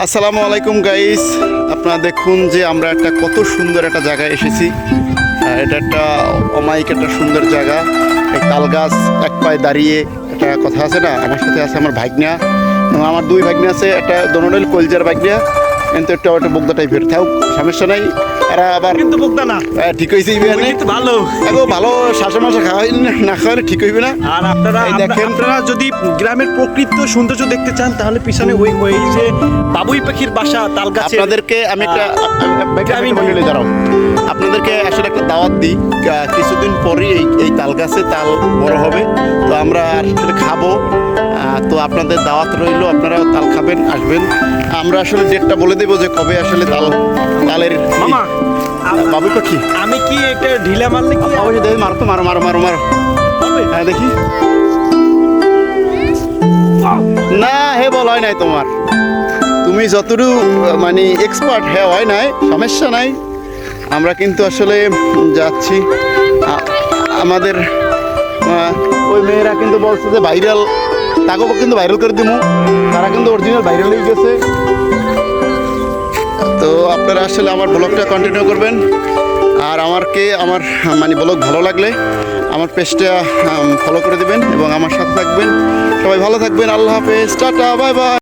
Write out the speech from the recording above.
আসসালামু আলাইকুম গাইস, আপনারা দেখুন যে আমরা একটা কত সুন্দর একটা জায়গায় এসেছি। এটা একটা অমায়িক একটা সুন্দর জায়গা। এই তাল গাছ এক পায়ে দাঁড়িয়ে একটা কথা আছে না, আমার সাথে আছে আমার ভাগ্না এবং আমার দুই ভাগ্না আছে, একটা দোনোটাই কলজার ভাগ্না, কিন্তু একটা বোগদা টাইপের থাক, সমস্যা নাই। এরা আবার কিন্তু বোগদা না, ঠিক হয়েছে কিন্তু ভালো এখন ভালো শাসা মাসা খাওয়াই না খাওয়ালে ঠিক হইবে না। আর আপনারা যদি গ্রামের প্রকৃত সৌন্দর্য দেখতে চান তাহলে পিছনে ওই যে বাবুই পাখির বাসা তাল গাছে। আপনাদেরকে আমি একটা দাঁড়াও, আপনাদেরকে আসলে একটা দাওয়াত দিই। কিছুদিন পরেই এই তাল গাছে তাল বড় হবে, তো আমরা আসলে খাবো। তো আপনাদের দাওয়াত রইল, আপনারাও তাল খাবেন, আসবেন। আমরা আসলে ডেটটা বলে দেবো যে কবে আসলে তালের মামা বাবুই পাখি। আমি কি একটা ঢিলা মারলে কি অবশ্যই দেখি, মারো তো, মারো মারো মারো মারো। হ্যাঁ দেখি। না হে বল হয় নাই তোমার, তুমি যতটুকু মানে এক্সপার্ট হ্যাঁ হয় নাই, সমস্যা নাই। আমরা কিন্তু আসলে যাচ্ছি, আমাদের ওই মেয়েরা কিন্তু বলছে যে ভাইরাল, তাকেও কিন্তু ভাইরাল করে দিব, তারা কিন্তু অরিজিনাল ভাইরাল হয়ে গেছে। তো আপনারা আসলে আমার ব্লগটা কন্টিনিউ করবেন, আর আমার মানে ব্লগ ভালো লাগলে আমার পেজটা ফলো করে দিবেন এবং আমার সাথে থাকবেন। সবাই ভালো থাকবেন, আল্লাহ হাফেজ, টাটা, বাই বাই।